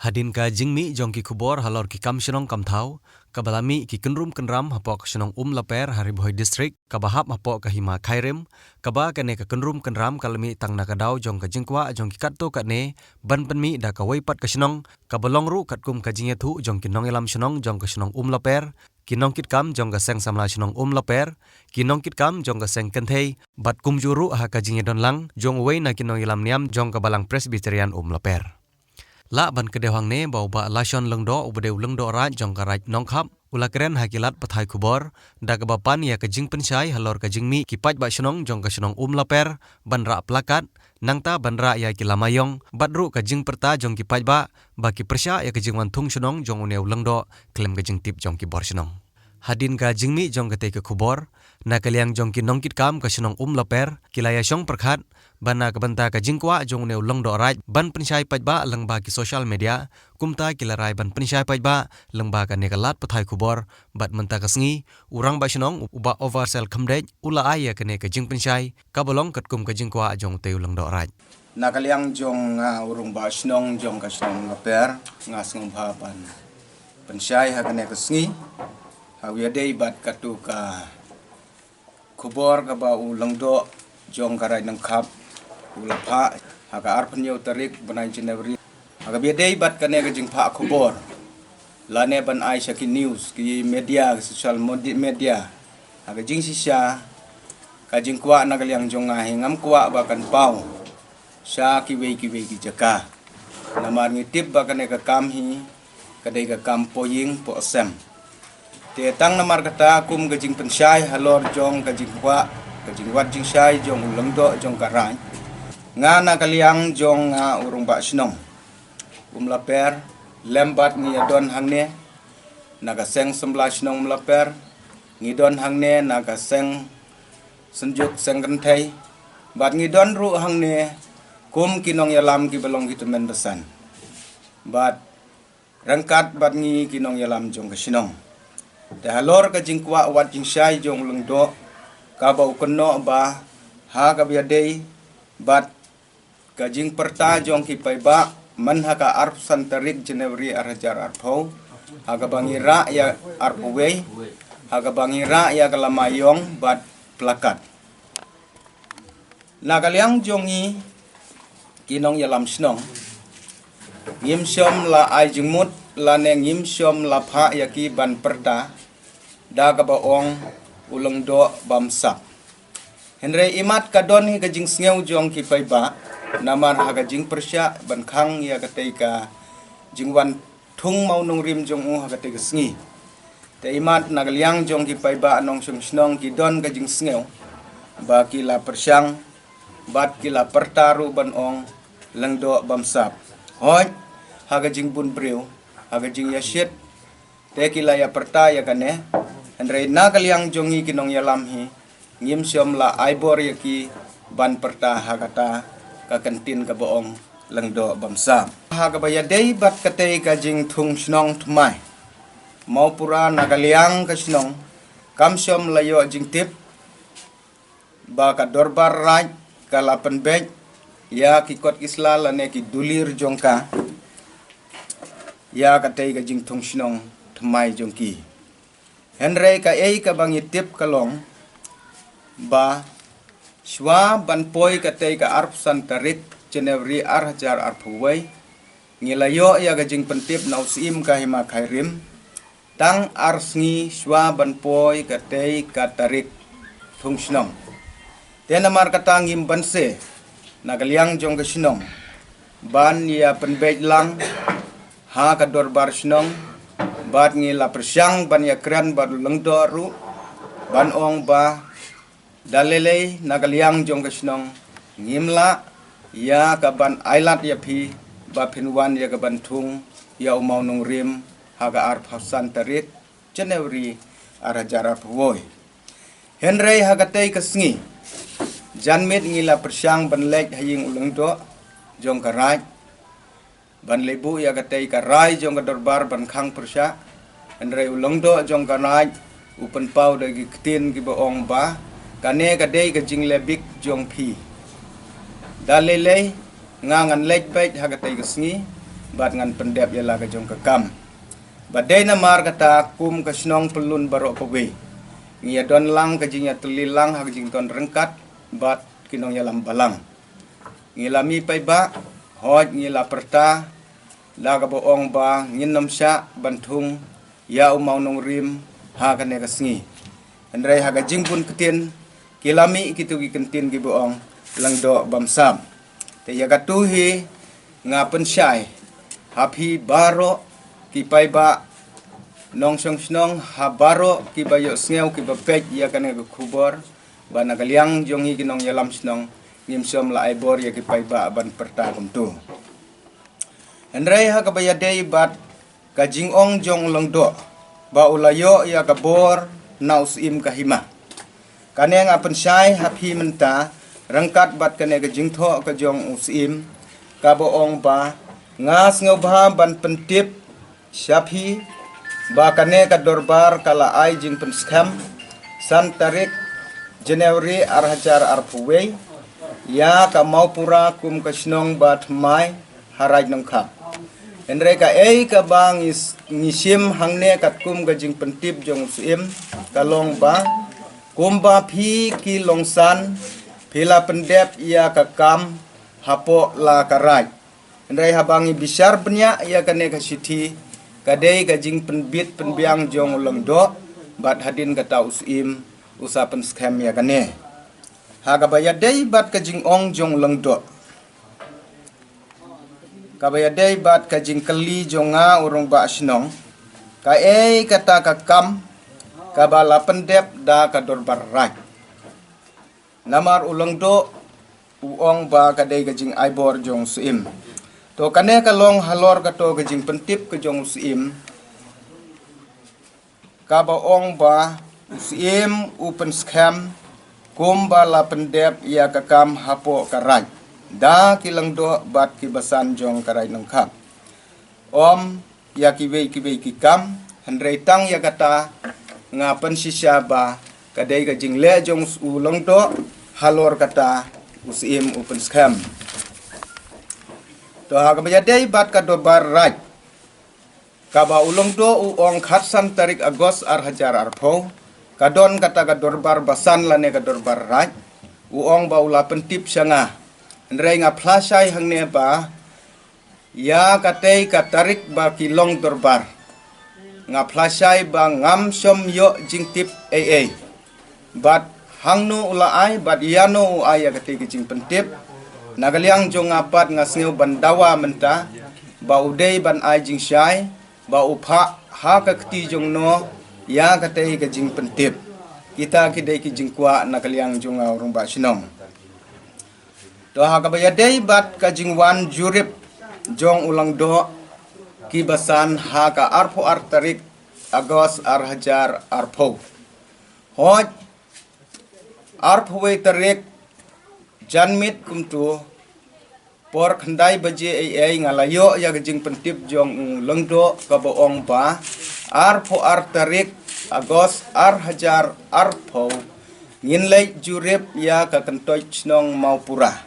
Hadin ka jingmi jong ki kubor halor ki kam shenong kam thau kabalami ki kenrum kenram hapok shenong laper hari boy district kabahap hapok kahima khairem kaba kane ka kenrum kenram kalmi tang nakadau jong ka jingkwa jong ki katto katne ban penmi da ka weipat ka shenong kabalong ru katkum ka jingethu jong ki nong elam shenong jong ka shenong laper kinong kit kam jong ka seng samla shenong laper kinong kit kam jong ka seng kenthei bat kum juru ha ka jingedon lang jong wei na kinong elam niam jong ka balang presbyterian laper la ban kedewang ne bau ba lashon lengdo ubedeu lengdo ra jong karaj nongkhap ulakren hakilat pathai kubor da ka bapan ya ka jing pensyai halor ka jingmi kipaj ba shenong jong ka shenong laper ban ra plakat nangta ban ra ya ki lamayong badru ka jing perta jong kipaj ba ki persya ya ka jing wan thung shenong jong uneu lengdo klem ka jing tip jong ki bor shenong hadin ka jingmi jong ka te ka kubor na kaliang jong ki nongkit kam ka shenong laper kilaya shong perkhat bana kabanta ka jingkwa jong ne ulong do raj ban pensyai pajba lengba ki social media kumta kilarai ban pensyai pajba lengba ka ne kalat pathai kubor bat menta kasngi urang ba shenong uba oversell khamdej ula aya ka ne ka jing pensyai kabolong katkum ka jingkwa jong te ulong do raj nakaliang jong urung ba shenong jong ka shenong laper ngasng ba ban pensyai ha ka ne kasngi hawiade bat katu ka kubor ka ba ulong do jong karai nangkhap ulapha haga arpanyau tarik banai Januari haga biadei bat kane ka jingpha khobor lane ban ai shaki news ki media social media haga jing sisha ka jingkwa nagaliang jonga hingam kwa ba kan pau sha ki wei ki jaka namar ngitip ba kane ka kam hi kadai ka kam poying po asem te tang namar kata kum ka jing pensyai halor jong ka jingkwa ka jingwat jing syai jong ulengdo jong karai nga nakaliang jong urung ba shenong laper lembat ni adon hangne naga seng sembla shenong laper ngidon hangne naga seng senjuk seng kenthei bat ngidon ru hangne kum kinong yalam ki belong ki temen besan bat rangkat bat ngi kinong yalam jong ka shenong te halor ka jingkwa wat jing syai jong lengdo ka ba ukenno ba ha ka biadei bat kajing perta jong ki paiba man haka arp santarik Januari arhajar arpau haga bangira ya arpuwei haga bangira ya kalamayong bat plakat nakaliang jongi kinong yalam shenong ngim syom la ai jengmut la ne ngim syom la pha ya ki ban perta da ka baong uleng do bamsak henre imat kadoni ka jing sngew jong ki paiba namar haga jing persya ban khang ya katei ka jingwan thung mau nong rim jong u haga te sngi te imat nagaliang jong ki paiba anong shnong ki don ka jing sngew ba ki la persyang bat ki la pertaru ban ong lengdo bamsap hoj haga jing bun breu haga jing yasyet te ki la ya perta ya kane henre nagaliang jongi kinong yalam hi ngim syom la aibor ya ki ban perta hagata ka kantin ka boong lengdo bamsa haga bayadei bat katei ka jing thung shnong thmai mau pura nagaliang ka shnong kam syom layo jing tip ba ka dorbar raj ka lapen bej ya ki kot isla lane ki dulir jongka ya katei ka jing thung shnong thmai jongki henre ka ei ka bangi tip kalong ba shwa ban poi katei ka arp santarik Januari arhajar arpuwei ngilayo ya ka jing pentip na usim ka hima khairim tang arsngi shwa ban poi katei ka tarik thung shnong tenamar kata ngim banse nagaliang jong ka shnong ban ya penbej lang ha ka dorbar shnong bat ngi la persyang ban ya kran bat lengdo ru ban ong ba dalele nagaliang jong ka shnong ngimla ya ka ban ailat ya phi ba phinwan ya ka ban thung ya umau nong rim haga arp hasan tarik Januari arajara phwoi henrei haga tei ka sngi janmit ngila persyang ban lek haying uleng do jong ka raj ban lebu ya ka tei ka rai jong ka dorbar ban khang persya henrei uleng do jong ka raj upen pau dagi ktin ki boong ba kane ka dei ka jing lebik jong phi dalele ngangan lek bait haga tei ka sngi bat ngan pendep yala ka jong ka kam badai na mar kata kum ka snong pelun barok pawe ngia don lang ka jing ya tulilang hak jing ton rengkat bat kinong yalam balang ngilami pai ba hoj ngila perta la ka boong ba nginom sya bantung ya umau nong rim ha ka ne ka sngi andrai ha ka jing pun ketin kilami kitu gi kentin gi boong lang do bamsam te ya ka tuhi ngapen syai hapi baro ki pai ba nong song snong ha baro ki ba yo sngew ki ba pej ya ka ne ka kubor ba na kaliang jong hi kinong yalam snong ngim som la ai bor ya ki pai ba ban perta kum tu andrai ha ka ba ya dei bat ka jing ong jong lang do ba ulayo ya ka bor naus im ka hima kane ngapen syai hapi menta rangkat bat kane ka jing tho ka jong usim ka boong ba ngas ngobha ban pentip syapi ba kane ka dorbar kala ai jing pen skam san tarik Januari arhajar arpuwe ya ka mau pura kum ka snong bat mai haraj nong khapendre ka ei ka bang is ngisim hangne kat kum ka jing pentip jong usim kalong ba kumba phi ki longsan phila pendep ia ka kam hapo la karai andai habangi bisar benya ia kane ka siti kadai ka jing penbit penbiang jong uleng do bat hadin kata usim usapen scam ya kane ha ka baya dei bat ka jing ong jong uleng do ka baya dei bat ka jing keli jonga urung ba snong ka kata ka kam kabala pendep da kador barai namar ulang do uong ba kadai gajing aibor jong suim to kane kalong halor kato gajing pentip ke jong suim kaba ong ba suim upen scam kumba la pendep ia kakam hapo karai da kilang do bat kibasan jong karai nengkap om ya kiwei ki kam handrei tang ya kata ngapan sisya ba kadai ka jingle jong ulong do halor kata usim open scam to ha ka dei bat ka do barat ka ba ulong do uong khatsan tarik agos arhajar arpho kadon kata ka dorbar basan lane ka dorbar raj uong ba ula pentip sanga ndrei nga plasai hangne ba ya katei ka tarik ba kilong dorbar nga plasai ba ngam som yo jingtip AA bat hangno ulaai bat yano aya kate jing pentip nagaliang jong apat nga sngew bandawa menta ba udei ban ai jing syai ba upha ha ka kti jong no ya kate jing pentip kita kidai ki jing kwa nagaliang jong urung ba sinong to ha ka ba dei bat ka jing wan jurip jong ulang do kibasan ha ka arpo artarik agos arhajar arpo hoj arpo we tarik janmit kumtu por khandai baje ai ngalayo ya jing pentip jong lengdo ka boong ba arpo artarik agos arhajar arpo nginlei jurip ya ka kentoy snong maupura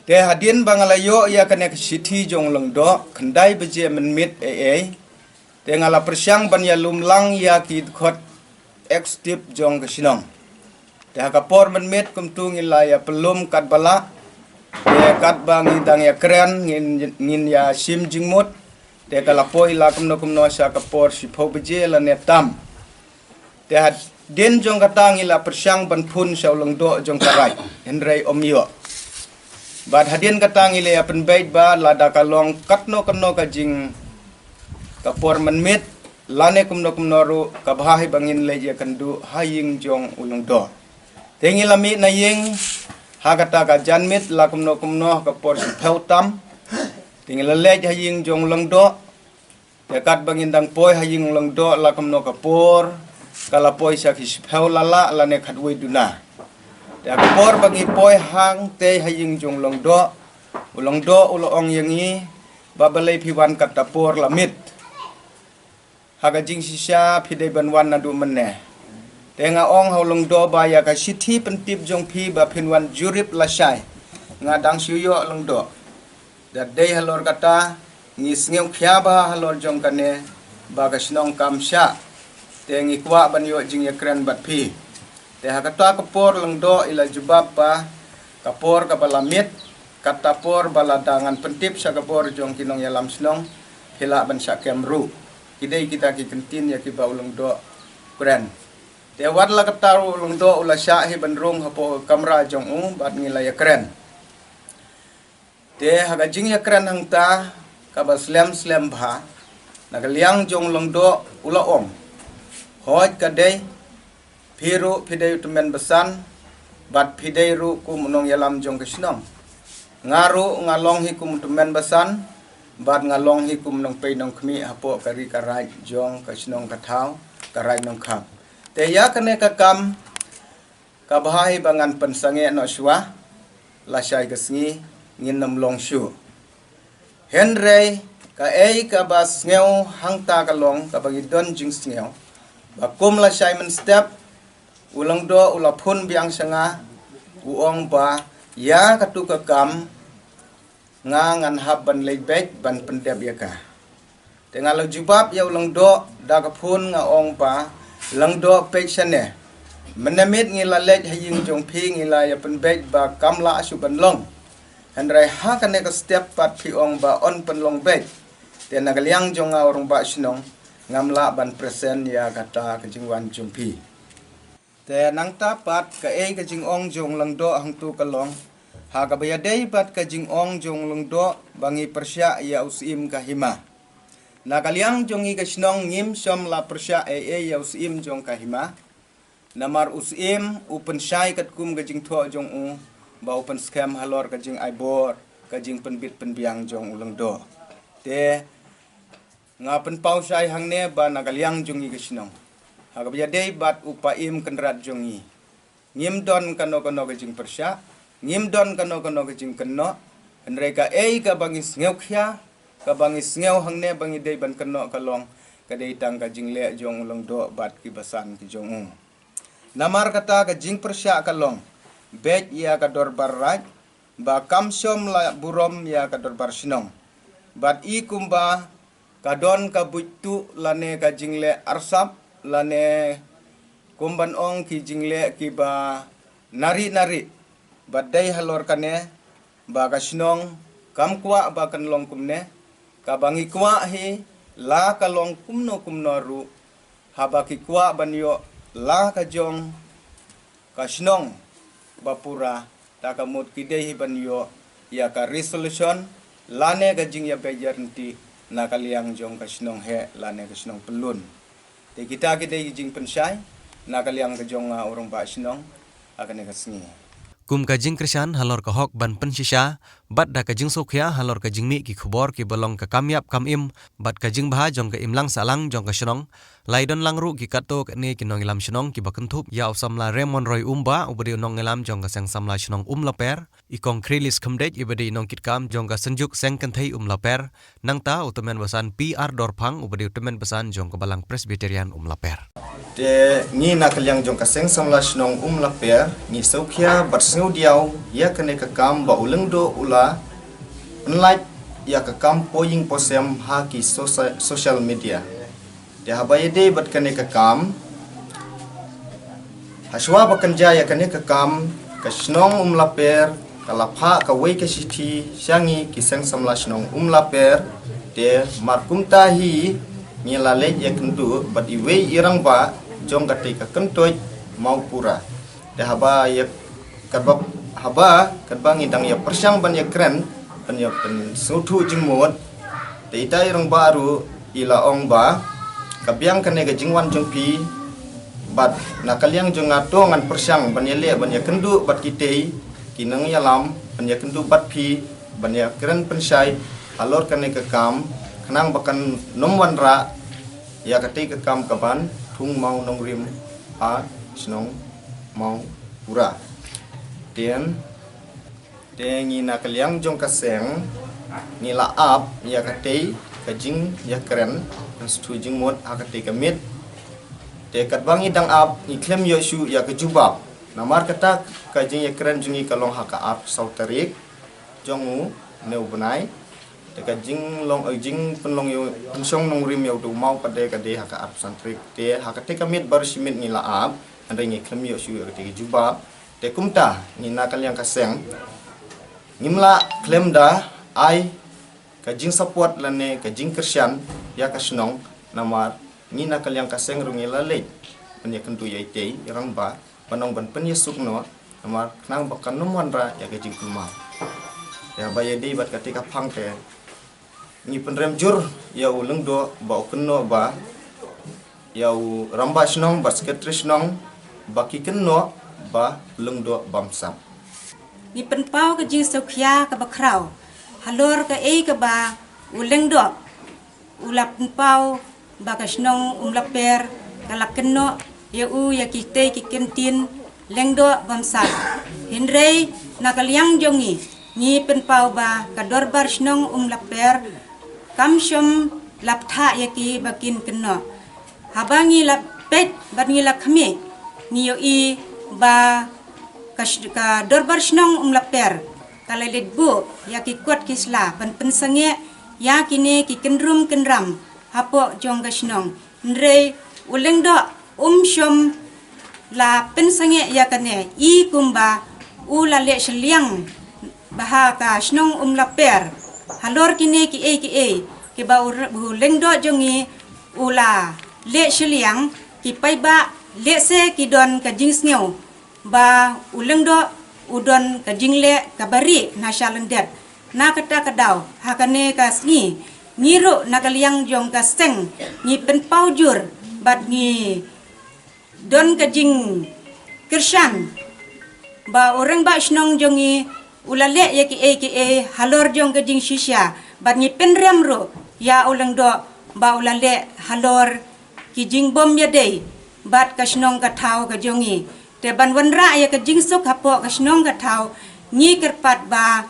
te hadin bangalayo ya kane sithi jong lengdo khandai baje menmit ai te ngala persyang ban ya lumlang ya ki khot extip jong kasinong te kapor menmit kumtu ngila ya pelum kat bala te kat bang indang ya kren ngin ya sim jingmut te kalapoi la kumno sa kapor si pho baje la netam te din jong katang ngila persyang ban phun sa lengdo jong karai henrei omyo bad hadin katang ile apen bait ba lada kalong katno ka jing kapor menmit lane kumno ru kabhahi bangin leje kandu haying jong ulung do tengi lami na ying hagata ka janmit la kumno kapor si pheutam tengi lej haying jong ulung do dekat bangin dang poi haying ulung do la kumno kapor kala poi sa ki pheu lala lane khatwei duna ya kapor bagi poi hang te haying jong ulong do ulong yangi babalai piwan katapor lamit haga jing sisya pidai banwan nadu menne tenga ong haulong do ba ya ka sithi pentip jong pi ba pinwan jurip lasai ngadang syuyo long do Dadai halor kata ngis ngeu khya ba halor jong kane ba ka snong kam sha te ngi kwa ban yo jing ya kren bat phi te ha kata kapor lang do ila jubab pa kapor ka balamit kata por baladangan pentip sa kapor jong kinong ya lam snong hila ban sha kemru kidai kita ki kentin ya ki ba ulang do kren te wat la kata ulang do ula sha hi ban rong hapo kamra jong bat ngila ya kren te haga jing ya kren hang ta ka ba slam bha nagaliang jong long do ula om hoj kadai phiru phidei tumen besan bat phidei ru kum nong yalam jong kisnong ngaru ngalong hi kum tumen besan bat ngalong hi kum nong pei nong khmi hapo kari karai jong kisnong kathau karai nong khap te ya kane ka kam ka bahai bangan pensange no shwa la shai gasngi ngin nam long shu henrei ka ka bas ngeu hangta ka long ka bagi don jing ngeu ba kum la Simon step ulang do ula phun biang sanga uong ba ya ka tu ka kam nga ngan hab ban leibek ban pendep ya ka tengal jubab ya ulang do da ka phun nga ong pa lang do pe chane menamit ngila lej haying jong phi ngila ya penbek ba kamla asu ban long henrai ha ka ne ka step pat phi ong ba on pen long bek te nagaliang jong nga orang ba sinong ngamla ban present ya kata kejingwan jumpi te nang tapat ka kejing ong jong lang do hang tu kalong ha ka baya dei pat kejing ong jong lang do bangi persya ya usim ka hima nagaliang jong i kasnong ngim som la persya ya usim jong ka hima namar usim upen syai kat kum kejing tho jong u ba upen scam halor kejing aibor kejing penbit penbiang jong ulang do te nga penpau syai hang ne ba nagaliang jongi kisnong hagabya dei bat upaim kenrat jongi ngim don kano kejing persya ngim don kano kejing keno henreka ka bangis ngeu khya ka bangis ngeu hang ne bangi dei ban keno kalong ka dei tang kejing le jong long do bat ki basan ki jong namar kata kejing persya kalong bet ya ka dor barraj ba kamsom la burom ya ka dor bar sinong bat i kumba kadon ka buitu lane ka jingle arsap lane kumban ong ki jingle ki ba nari badai halor kane ba ka sinong kam kwa ba kan long kumne ka bangi kwa hi la ka long kumno ru haba ki kwa banyo la ka jong ka sinong bapura ta ka mut ki dei banyo ya ka resolution lane ka jing ya bejar nti nakaliang jong kasnong he lane kasnong pelun te kita jing pensyai nakaliang ka jong urang ba sinong akan kasngi kum kajing krishan halor ka hok ban pensisha bat da kajing sokhya halor kajing mi ki khubor ki bolong ka kamyap kamim bat kajing bha jong ka imlang salang jong ka shnong laidon langru ki kato ne ki nong ilam shnong ki bakentup ya usam la remon roy umba ubadi nong ilam jong ka sang samla shnong la per i konkrilis khamdej ibadi nong kitkam jong ka senjuk seng kanthai la per nangta utemen basan PR dorphang ubadi utemen basan jong ka balang presbyterian la per te ngi nakaliang jong ka seng samla shnong la per ngi sokhya bat sngu diaw ya kane ka kam ba uleng do ula unlike ya ka kam poing posem ha ki social media de habaye de bat kane ka kam haswa ba kanja ya kane ka kam ka snong la per kala pha ka wei ka sithi syangi ki seng samla snong la per de markum ta hi ngi la le ya kendu bat i wei irang ba jong ka te ka kentoi mau pura de haba ya kadbab haba kadbang idang ya persyang ban ya kren ban ya pen sutu jingmot te itai rong baru ila ong ba kabyang kane ga jingwan jongpi bat nakaliang jong ato ngan persyang ban ya le ban ya kendu bat kitei kinang ya lam ban ya kendu bat pi ban ya kren pensyai alor kane ka kam kanang bakan nomwan ra ya kate ka kam kaban thung mau nong rim a snong mau pura Tian tengi nakaliang jong kaseng nila ap ya katei kajing ya keren stu jing mod akate kamit te katbangi dang ap ni klem yoshu ya kejubab namar kata kajing ya keren jungi kalong haka ap sautarik jongu neu benai te ka jing long jing penlong yo pensong nong rim yo du mau pada ka de haka ap santrik te haka te ka mit bar simit ni laap anda ngi klem yo su yo te juba te kumta ni nakal yang kaseng ngimla klem da ai ka jing support lane ka jing Christian ya ka snong namar ni nakal yang kaseng rungi lalej pen ya kentu ya te irang ba panong ban pen yesuk no namar nang bakan nomon ra ya ka jing kuma ya baya di bat ketika phang te ni penrem jur ya ulung do ba kenno ba ya ramba snong basket snong baki kenno ba lung do bamsam ni pen pau ke jing sokhya ka bakrau halor ka e ka ba uleng do ulap pen pau ba ka snong laper kalak kenno ya ya ki kentin leng do bamsam hinrei nakaliang jongi ni pen pau ba ka dorbar snong laper kamshom laptha ya ki bakin kenno habangi lapet bangi lakhmi ni yo i ba ka dorbar snong laper kalelet bu ya ki kuat kisla ban pensange ya kini ki kenram hapo jong ka snong ndre uleng do shom la pensange ya kane i kumba ula le shliang baha ka snong laper halor kini ki ki ba uleng do jongi ula le shliang ki pai ba le se ki don ka jing sneu ba uleng do udon ka jingle ka bari na shalendet na kata kadau hakane ka sngi ngiro nakaliang jong ka seng ni pen paujur bat ni don ka jing Kirshan ba orang ba snong jongi ulale ya ki halor jong ka jing shisha bat ni pen remro ya uleng do ba ulale halor ki jing bom ya dei bat ka snong ka thau ka jongi te ban wanra ya ka jing sok hapo ka snong ka thau ni kerpat ba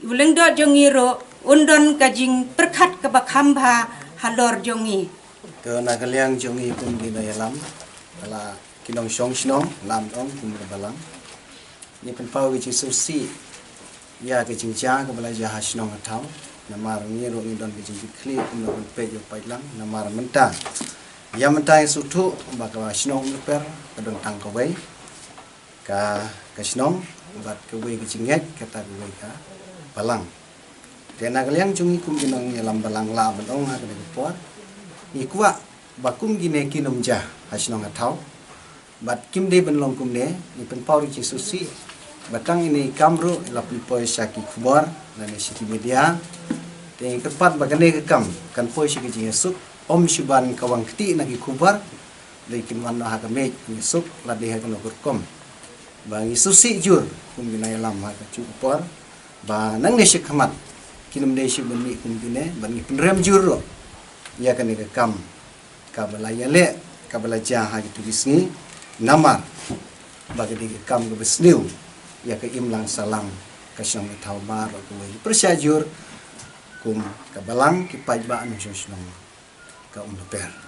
uleng do jongi ro undon ka jing perkhat ka bakhamba halor jongi ke nakaliang jongi pun di dalam kala kinong song snong lam ong pun balang ni pen pau ki susi ya ke jing cha ka bala ja snong ka thau namar ni ro undon ki jing kli pun no pe yo pai lang namar menta ya mentai sutu baka snong per kadon tang ka wei ka snong bat ka wei ka cingek kata ka wei ka balang tena kaliang jungi kum ginong lam balang la badong ha ka pot ni kwa bakum gine kinom ja hasnong athau bat kim de ben long kum ne ni pen pauri ci susi batang ini kamru lapin poi syaki khubor dan siki media te kepat bagane ke kam kan poi syaki jinge suk om syuban kawang keti nagi kubar lekin wanno ha ka me suk la de ha ka no kom bangi susi jur kum ginai lam ha ka chu por ba nang ne syik khamat kinum de syuk ben mi kum gine bangi penrem jur ro ya kan ke kam ka bala yale ka bala ja ha ki tulisni namar bagi di kam ke besniu ya ke imlang salang ka syong thau mar ko persyajur kum ka balang ki pajba anu syong ka per